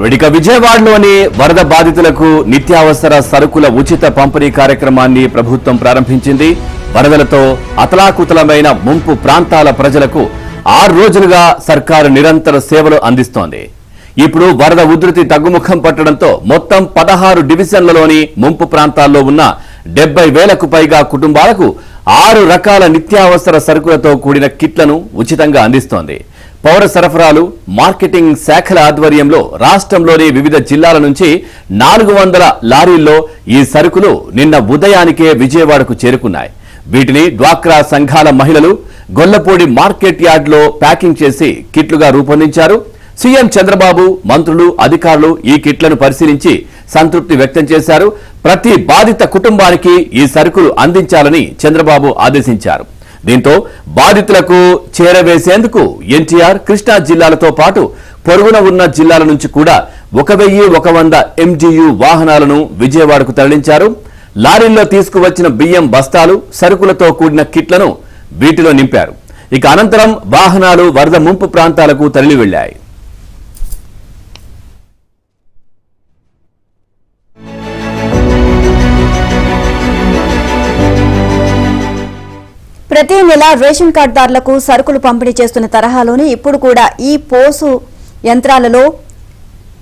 ఇక విజయవాడలోని వరద బాధితులకు నిత్యావసర సరుకుల ఉచిత పంపిణీ కార్యక్రమాన్ని ప్రభుత్వం ప్రారంభించింది. వరదలతో అతలాకుతలమైన ముంపు ప్రాంతాల ప్రజలకు 6 రోజులుగా సర్కారు నిరంతర సేవలు అందిస్తోంది. ఇప్పుడు వరద ఉధృతి తగ్గుముఖం పట్టడంతో మొత్తం 16 డివిజన్లలోని ముంపు ప్రాంతాల్లో ఉన్న 70,000కు పైగా కుటుంబాలకు 6 రకాల నిత్యావసర సరుకులతో కూడిన కిట్లను ఉచితంగా అందిస్తోంది. పౌర సరఫరాలు మార్కెటింగ్ శాఖల ఆధ్వర్యంలో రాష్ట్రంలోని వివిధ జిల్లాల నుంచి 400 లారీల్లో ఈ సరుకులు నిన్న ఉదయానికే విజయవాడకు చేరుకున్నాయి. వీటిని డ్వాక్రా సంఘాల మహిళలు గొల్లపూడి మార్కెట్ యార్డ్లో ప్యాకింగ్ చేసి కిట్లుగా రూపొందించారు. సీఎం చంద్రబాబు, మంత్రులు, అధికారులు ఈ కిట్లను పరిశీలించి సంతృప్తి వ్యక్తం చేశారు. ప్రతి బాధిత కుటుంబానికి ఈ సరుకులు అందించాలని చంద్రబాబు ఆదేశించారు. దీంతో బాధితులకు చేరవేసేందుకు ఎన్టీఆర్, కృష్ణా జిల్లాలతో పాటు పొరుగున ఉన్న జిల్లాల నుంచి కూడా 1100 MGU వాహనాలను విజయవాడకు తరలించారు. లారీల్లో తీసుకువచ్చిన బియ్యం బస్తాలు, సరుకులతో కూడిన కిట్లను వీటిలో నింపారు. ఇక అనంతరం వాహనాలు వరద ముంపు ప్రాంతాలకు తరలి వెళ్లాయి. ప్రతి నెల రేషన్ కార్డుదారులకు సరుకులు పంపిణీ చేస్తున్న తరహాలోనే ఇప్పుడు కూడా ఈ పోసు యంత్రాలలో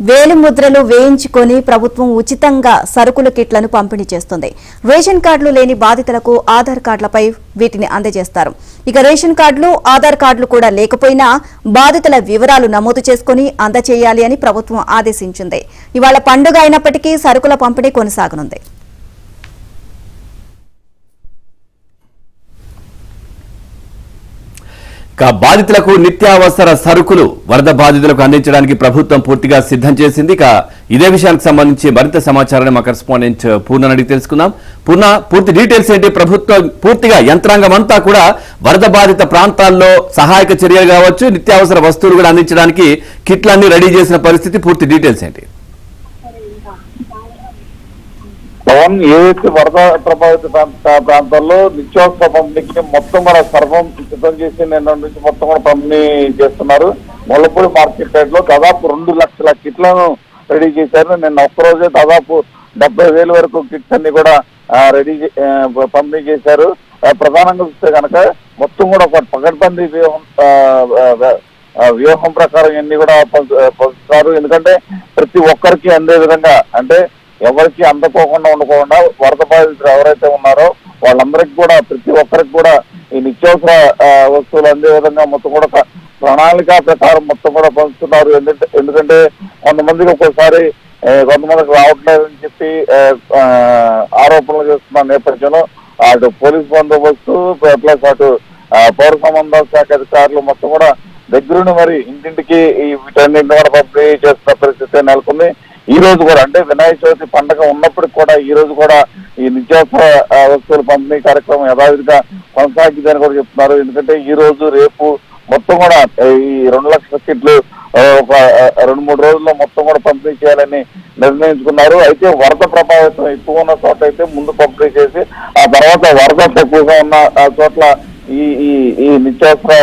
వేలిముద్రలు వేయించుకొని ప్రభుత్వం ఉచితంగా సరుకుల కిట్లను పంపిణీ చేస్తుంది. రేషన్ కార్డులు లేని బాధితులకు ఆధార్ కార్డులపై వీటిని అందజేస్తారు. ఇక రేషన్ కార్డులు, ఆధార్ కార్డులు కూడా లేకపోయినా బాధితుల వివరాలు నమోదు చేసుకుని అందజేయాలి అని ప్రభుత్వం ఆదేశించింది. ఇవాళ పండుగ అయినప్పటికీ సరుకుల పంపిణీ కొనసాగనుంది. బాధితులకు నిత్యావసర సరుకులు వరద బాధితులకు అందించడానికి ప్రభుత్వం పూర్తిగా సిద్ధం చేసింది. ఇక ఇదే విషయానికి సంబంధించి మరింత సమాచారాన్ని మా కరెస్పాండెంట్ పూర్ణ అడిగి తెలుసుకుందాం. పూర్ణ, పూర్తి డీటెయిల్స్ ఏంటి? ప్రభుత్వం పూర్తిగా యంత్రాంగం అంతా కూడా వరద బాధిత ప్రాంతాల్లో సహాయక చర్యలు కావచ్చు, నిత్యావసర వస్తువులు కూడా అందించడానికి కిట్లన్నీ రెడీ చేసిన పరిస్థితి, పూర్తి డీటెయిల్స్ ఏంటి? పవన్, ఏదైతే వరద ప్రభావిత ప్రాంతాల్లో నిత్యావసర పంపిణీకి మొత్తం కూడా సర్వం సిద్ధం చేసి నిన్న నుంచి మొత్తం కూడా పంపిణీ చేస్తున్నారు. ముల్లపూడి మార్కెట్ యార్డ్ లో దాదాపు 2 లక్షల కిట్లను రెడీ చేశారు. నిన్న ఒక్కరోజే దాదాపు 70,000 వరకు కిట్స్ అన్ని కూడా రెడీ పంపిణీ చేశారు. ప్రధానంగా చూస్తే కనుక మొత్తం కూడా ఒక పకడ్బందీ వ్యూహం ప్రకారం ఇవన్నీ కూడా పంచుతారు. ఎందుకంటే ప్రతి ఒక్కరికి అందే విధంగా, అంటే ఎవరికి అందకోకుండా ఉండకుండా వరద బాధితులు ఎవరైతే ఉన్నారో వాళ్ళందరికీ కూడా, ప్రతి ఒక్కరికి కూడా ఈ నిత్యావసర వస్తువులు అందే విధంగా మొత్తం కూడా ప్రణాళిక ప్రకారం మొత్తం కూడా పంచుతున్నారు. ఎందుకంటే కొంతమందికి ఒక్కోసారి కొంతమందికి రావట్లేదని చెప్పి ఆరోపణలు చేస్తున్న నేపథ్యంలో అటు పోలీస్ బందోబస్తు ప్లస్ అటు పౌర సంబంధాల శాఖ అధికారులు మొత్తం కూడా దగ్గరుండి మరి ఇంటింటికి వీటన్నింటిని కూడా పంపిణీ చేస్తున్న పరిస్థితి నెలకొంది. ఈ రోజు కూడా, అంటే వినాయక చవితి పండుగ ఉన్నప్పటికీ కూడా ఈ రోజు కూడా ఈ నిత్యావసర వస్తువుల పంపిణీ కార్యక్రమం యథావిధిగా కొనసాగిద్దని కూడా చెప్తున్నారు. ఎందుకంటే ఈ రోజు, రేపు మొత్తం కూడా ఈ 2 లక్షల కిట్లు ఒక 2-3 రోజుల్లో మొత్తం కూడా పంపిణీ చేయాలని నిర్ణయించుకున్నారు. అయితే వరద ప్రభావితం ఎక్కువ ఉన్న చోట అయితే ముందు పంపిణీ చేసి ఆ తర్వాత వరద తక్కువగా ఉన్న చోట్ల ఈ నిత్యావసర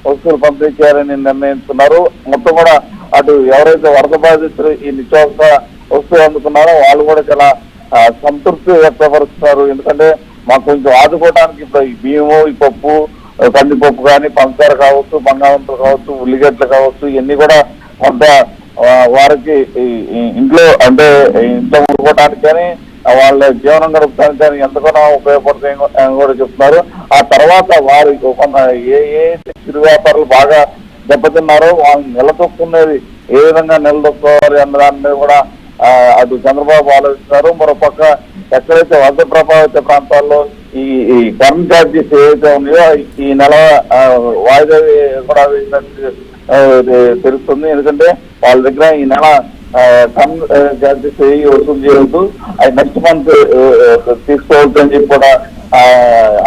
వస్తువులు పంపిణీ చేయాలని నిర్ణయించుకున్నారు. మొత్తం కూడా అటు ఎవరైతే వరద బాధితులు ఈ నిత్యావసర వస్తువులు అందుకున్నారో వాళ్ళు కూడా చాలా సంతృప్తి వ్యక్తపరుస్తున్నారు. ఎందుకంటే మాకు కొంచెం ఆదుకోవడానికి ఇప్పుడు ఈ బియ్యము, ఈ పప్పు, కందిపప్పు కానీ, పంచదార కావచ్చు, బంగాళాదుంపలు కావచ్చు, ఉల్లిగడ్డలు కావచ్చు, ఇవన్నీ కూడా కొంత వారికి ఇంట్లో, అంటే ఇంట్లో ఉండుకోవడానికి కానీ వాళ్ళ జీవనం గడపడానికి కానీ ఎంతగానో ఉపయోగపడుతాయని కూడా చెప్తున్నారు. ఆ తర్వాత వారి కొంత ఏ చిరు వ్యాపారులు బాగా దెబ్బతిన్నారో వాళ్ళని నిలదొక్కునేది ఏ విధంగా నిలదొక్కోవాలి అన్న దాని మీద కూడా అటు చంద్రబాబు ఆలోచిస్తున్నారు. మరోపక్క ఎక్కడైతే వరద ప్రభావిత ప్రాంతాల్లో ఈ కరెంట్ ఛార్జెస్ ఏవైతే ఉన్నాయో ఈ నెల వాయిదా కూడా తెలుస్తుంది. ఎందుకంటే వాళ్ళ దగ్గర ఈ నెల కరెంట్ ఛార్జెస్ వసూలు చేయవద్దు, అది నెక్స్ట్ మంత్ తీసుకోవద్దు అని చెప్పి కూడా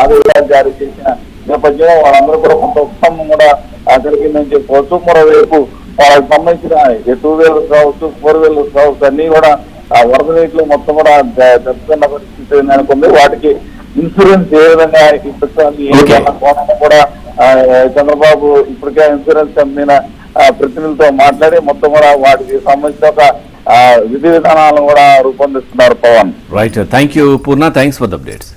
ఆదేశాలు జారీ చేసిన నేపథ్యంలో వాళ్ళందరూ కూడా కొంత ఉత్సాహం కూడా కలిగిందని చెప్పుకోవచ్చు. మరోవైపు వాళ్ళకి సంబంధించిన 2 వీలర్స్ కావచ్చు, 4 వీలర్స్ కావచ్చు, అన్ని కూడా వరద నీటిలో మొత్తం కూడా దెబ్బతిన్న పరిస్థితి నెలకొంది. వాటికి ఇన్సూరెన్స్ ఏ విధంగా ఇప్పించాలి కోణం కూడా చంద్రబాబు ఇప్పటికే ఇన్సూరెన్స్ కంపెనీ ప్రతినిధులతో మాట్లాడి మొత్తం కూడా వాటికి సంబంధించిన ఒక విధి విధానాలను కూడా రూపొందిస్తున్నారు Pavan. Right, thank you Purna, thanks for the updates.